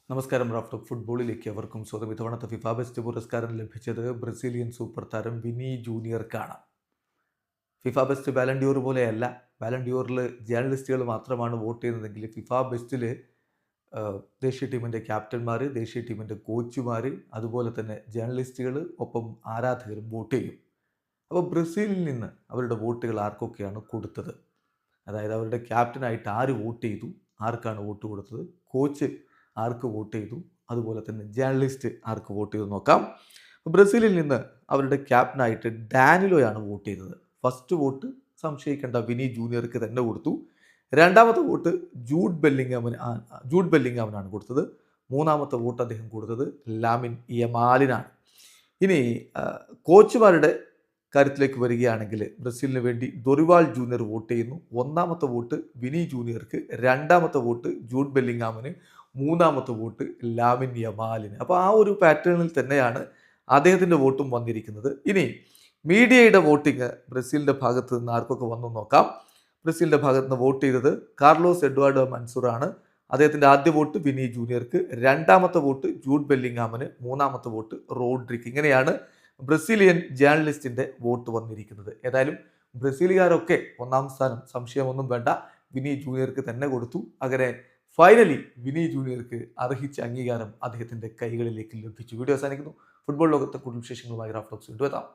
നമസ്കാരം. റാഫ്റ്റർ ഫുട്ബോളിലേക്ക് അവർക്കും സ്വന്തം. ഇത്തവണത്തെ ഫിഫ ബെസ്റ്റ് പുരസ്കാരം ലഭിച്ചത് ബ്രസീലിയൻ സൂപ്പർ താരം വിനി ജൂനിയർക്കാണ്. ഫിഫ ബെസ്റ്റ് ബാലൻഡിയോർ പോലെയല്ല. ബാലൻഡിയോറിൽ ജേർണലിസ്റ്റുകൾ മാത്രമാണ് വോട്ട് ചെയ്യുന്നതെങ്കിൽ ഫിഫ ബെസ്റ്റിൽ ദേശീയ ടീമിൻ്റെ ക്യാപ്റ്റന്മാർ, ദേശീയ ടീമിൻ്റെ കോച്ചുമാർ, അതുപോലെ തന്നെ ജേർണലിസ്റ്റുകൾ, ഒപ്പം ആരാധകരും വോട്ട് ചെയ്യും. അപ്പോൾ ബ്രസീലിൽ നിന്ന് അവരുടെ വോട്ടുകൾ ആർക്കൊക്കെയാണ് കൊടുത്തത്, അതായത് അവരുടെ ക്യാപ്റ്റനായിട്ട് ആര് വോട്ട് ചെയ്തു, ആർക്കാണ് വോട്ട് കൊടുത്തത്, കോച്ച് ആർക്ക് വോട്ട് ചെയ്തു, അതുപോലെ തന്നെ ജേർണലിസ്റ്റ് ആർക്ക് വോട്ട് ചെയ്തു നോക്കാം. ബ്രസീലിൽ നിന്ന് അവരുടെ ക്യാപ്റ്റനായിട്ട് ഡാനിലോയാണ് വോട്ട് ചെയ്തത്. ഫസ്റ്റ് വോട്ട് സംശയിക്കേണ്ട വിനി ജൂനിയർക്ക് തന്നെ കൊടുത്തു. രണ്ടാമത്തെ വോട്ട് ജൂഡ് ബെല്ലിംഗാമിനാണ് കൊടുത്തത്. മൂന്നാമത്തെ വോട്ട് അദ്ദേഹം കൊടുത്തത് ലാമിൻ യമാലിനാണ്. ഇനി കോച്ചുമാരുടെ കാര്യത്തിലേക്ക് വരികയാണെങ്കിൽ ബ്രസീലിന് വേണ്ടി ദൊറിവാൾ ജൂനിയർ വോട്ട് ചെയ്യുന്നു. ഒന്നാമത്തെ വോട്ട് വിനി ജൂനിയർക്ക്, രണ്ടാമത്തെ വോട്ട് ജൂഡ് ബെല്ലിംഗാമിന്, മൂന്നാമത്തെ വോട്ട് ലാമിൻ യമാലിന്. അപ്പോൾ ആ ഒരു പാറ്റേണിൽ തന്നെയാണ് അദ്ദേഹത്തിൻ്റെ വോട്ടും വന്നിരിക്കുന്നത്. ഇനി മീഡിയയുടെ വോട്ടിങ് ബ്രസീലിൻ്റെ ഭാഗത്ത് നിന്ന് ആർക്കൊക്കെ വന്നു നോക്കാം. ബ്രസീലിൻ്റെ ഭാഗത്ത് നിന്ന് വോട്ട് ചെയ്തത് കാർലോസ് എഡ്വാർഡോ മൻസൂറാണ്. അദ്ദേഹത്തിൻ്റെ ആദ്യ വോട്ട് വിനി ജൂനിയർക്ക്, രണ്ടാമത്തെ വോട്ട് ജൂഡ് ബെല്ലിംഗാമിന്, മൂന്നാമത്തെ വോട്ട് റോഡ്രിക്ക്. ഇങ്ങനെയാണ് ബ്രസീലിയൻ ജേർണലിസ്റ്റിൻ്റെ വോട്ട് വന്നിരിക്കുന്നത്. ഏതായാലും ബ്രസീലുകാരൊക്കെ ഒന്നാം സ്ഥാനം സംശയമൊന്നും വേണ്ട വിനി ജൂനിയർക്ക് തന്നെ കൊടുത്തു. അങ്ങനെ ഫൈനലി വിനി ജൂനിയർക്ക് അർഹിച്ച അംഗീകാരം അദ്ദേഹത്തിൻ്റെ കൈകളിലേക്ക് ലഭിച്ചു. വീഡിയോ അവസാനിക്കുന്നു. ഫുട്ബോൾ ലോകത്തെ കൂടുതൽ വിശേഷങ്ങളുമായി റാഫ്റ്റോക്സ് വീണ്ടും എത്താം.